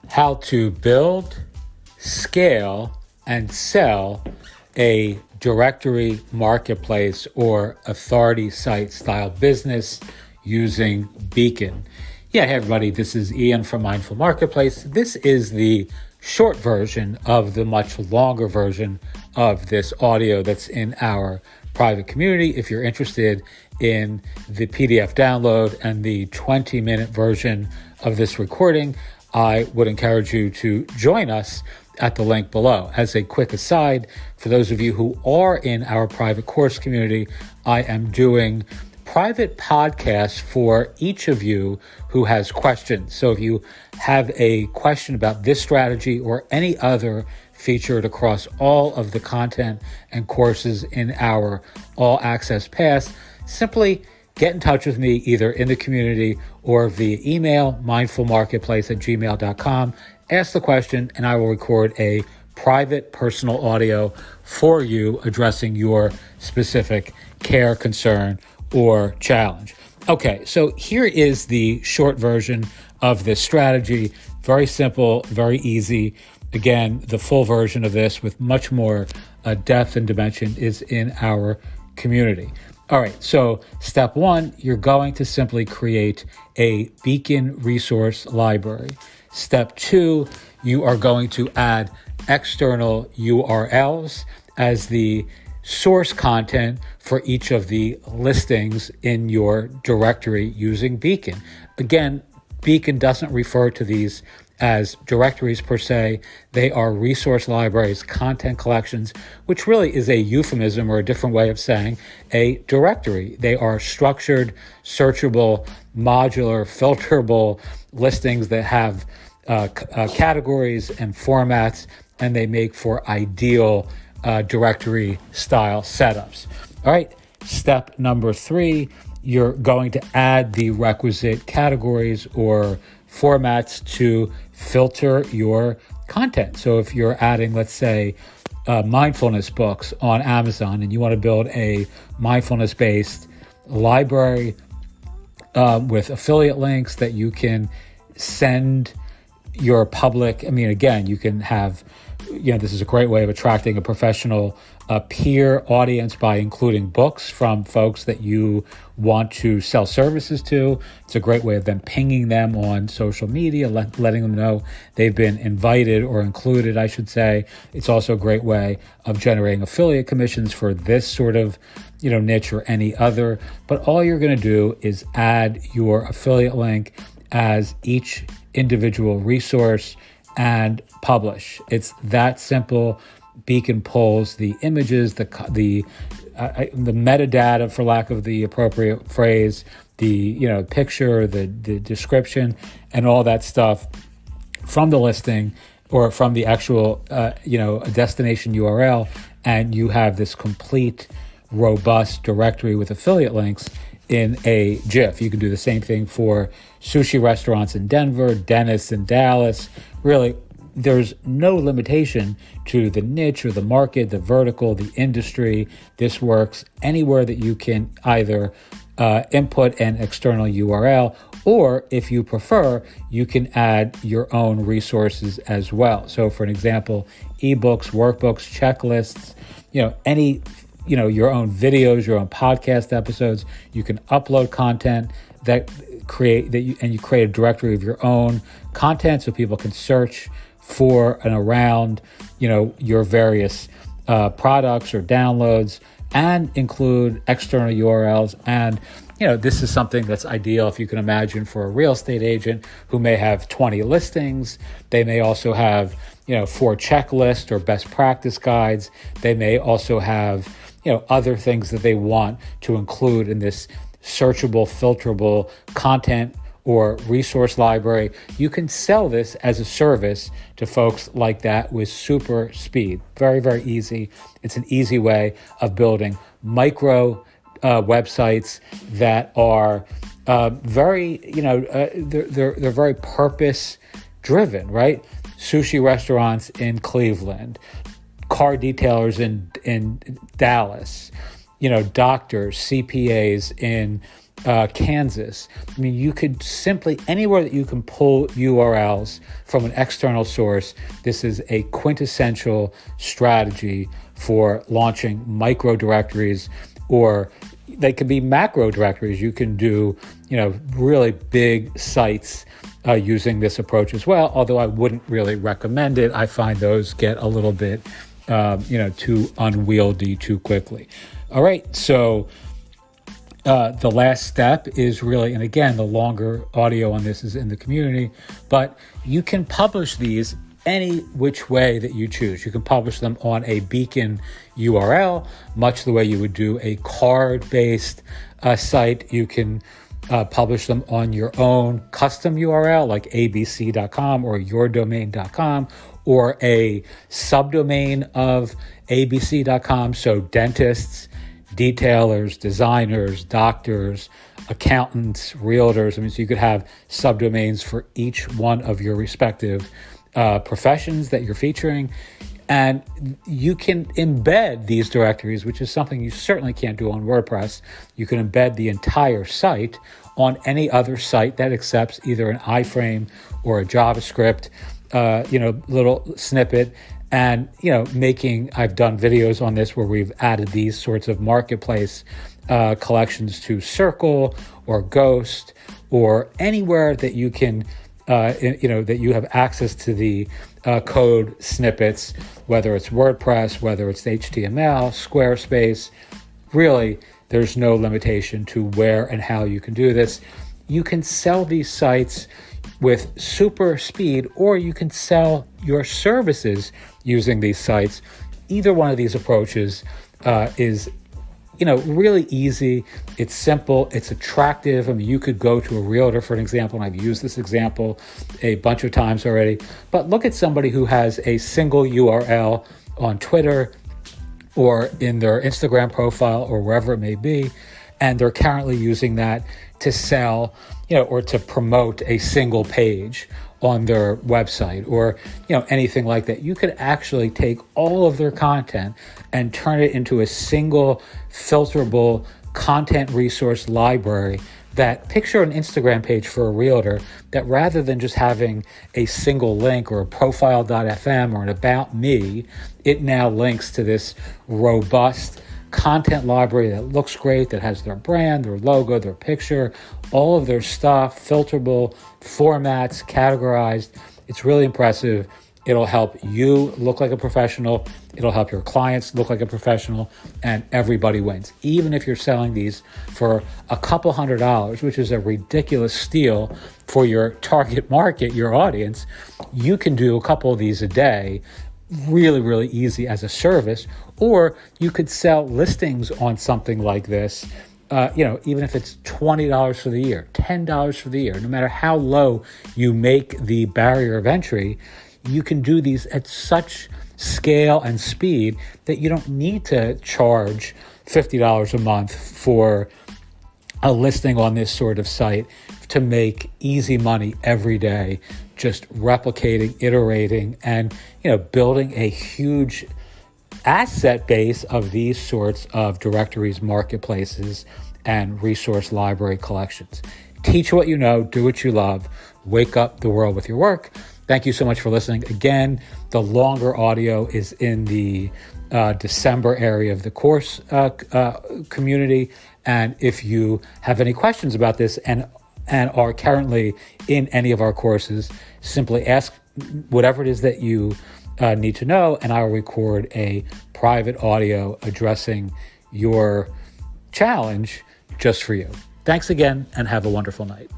how to build, scale, and sell a directory marketplace or authority site style business using Beacon. Yeah, hey everybody, this is Ian from Mindful Marketplace. This is the short version of the much longer version of this audio that's in our private community. If you're interested in the PDF download and the 20-minute version of this recording, I would encourage you to join us at the link below. As a quick aside, for those of you who are in our private course community, I am doing private podcasts for each of you who has questions. So if you have a question about this strategy or any other featured across all of the content and courses in our All Access Pass, simply get in touch with me either in the community or via email, mindfulmarketplace@gmail.com. Ask the question and I will record a private personal audio for you addressing your specific care, concern, or challenge. Okay, so here is the short version of this strategy. Very simple, very easy. Again, the full version of this with much more depth and dimension is in our community. All right, so step one, you're going to simply create a Beacon resource library. Step two, you are going to add external URLs as the source content for each of the listings in your directory using Beacon. Again, Beacon doesn't refer to these as directories per se. They are resource libraries, content collections, which really is a euphemism or a different way of saying a directory. They are structured, searchable, modular, filterable listings that have categories and formats, and they make for ideal directory style setups. All right, step number three, you're going to add the requisite categories or formats to filter your content. So if you're adding, let's say, mindfulness books on Amazon and you want to build a mindfulness-based library with affiliate links that you can send your public, again, you can have, this is a great way of attracting a professional peer audience by including books from folks that you want to sell services to. It's a great way of them pinging them on social media, letting them know they've been invited or included, I should say. It's also a great way of generating affiliate commissions for this sort of, niche or any other. But all you're going to do is add your affiliate link as each individual resource and publish. It's that simple. Beacon pulls the images, the metadata, for lack of the appropriate phrase, the picture, the description, and all that stuff from the listing or from the actual destination URL, and you have this complete, robust directory with affiliate links in a GIF. You can do the same thing for sushi restaurants in Denver, dentists in Dallas. Really, there's no limitation to the niche or the market, the vertical, the industry. This works anywhere that you can either input an external URL, or if you prefer, you can add your own resources as well. So for an example, ebooks, workbooks, checklists, any your own videos, your own podcast episodes. You can upload content and you create a directory of your own content so people can search for and around, your various products or downloads, and include external URLs. And, this is something that's ideal if you can imagine for a real estate agent who may have 20 listings. They may also have, 4 checklists or best practice guides. They may also have, other things that they want to include in this searchable, filterable content or resource library. You can sell this as a service to folks like that with super speed. Very, very easy. It's an easy way of building micro websites that are very, they're very purpose driven, right? Sushi restaurants in Cleveland, car detailers in Dallas, doctors, CPAs in Kansas. I mean, you could simply, anywhere that you can pull URLs from an external source, this is a quintessential strategy for launching micro directories, or they could be macro directories. You can do, really big sites using this approach as well, although I wouldn't really recommend it. I find those get a little bit, too unwieldy too quickly. All right, so the last step is really, and again, the longer audio on this is in the community, but you can publish these any which way that you choose. You can publish them on a beacon URL, much the way you would do a card-based site. You can publish them on your own custom URL like abc.com or yourdomain.com, or a subdomain of abc.com. So dentists, detailers, designers, doctors, accountants, realtors. So you could have subdomains for each one of your respective professions that you're featuring. And you can embed these directories, which is something you certainly can't do on WordPress. You can embed the entire site on any other site that accepts either an iframe or a JavaScript, little snippet. And, I've done videos on this where we've added these sorts of marketplace collections to Circle or Ghost, or anywhere that you can, that you have access to the code snippets, whether it's WordPress, whether it's HTML, Squarespace. Really, there's no limitation to where and how you can do this. You can sell these sites with super speed, or you can sell your services using these sites. Either one of these approaches is really easy. It's simple. It's attractive. I mean, you could go to a realtor, for an example, and I've used this example a bunch of times already. But look at somebody who has a single URL on Twitter or in their Instagram profile or wherever it may be, and they're currently using that to sell, or to promote a single page on their website, or anything like that. You could actually take all of their content and turn it into a single filterable content resource library. That, picture an Instagram page for a realtor that, rather than just having a single link or a profile.fm or an about me, it now links to this robust content library that looks great, that has their brand, their logo, their picture, all of their stuff, filterable, formats, categorized. It's really impressive. It'll help you look like a professional. It'll help your clients look like a professional, and everybody wins. Even if you're selling these for a couple $100, which is a ridiculous steal for your target market, your audience, you can do a couple of these a day, really, really easy as a service. Or you could sell listings on something like this, even if it's $20 for the year, $10 for the year, no matter how low you make the barrier of entry, you can do these at such scale and speed that you don't need to charge $50 a month for a listing on this sort of site to make easy money every day, just replicating, iterating, and building a huge asset base of these sorts of directories, marketplaces, and resource library collections. Teach what you know, do what you love, wake up the world with your work. Thank you so much for listening. Again, the longer audio is in the December area of the course community. And if you have any questions about this and are currently in any of our courses, simply ask whatever it is that you need to know, and I will record a private audio addressing your challenge just for you. Thanks again, and have a wonderful night.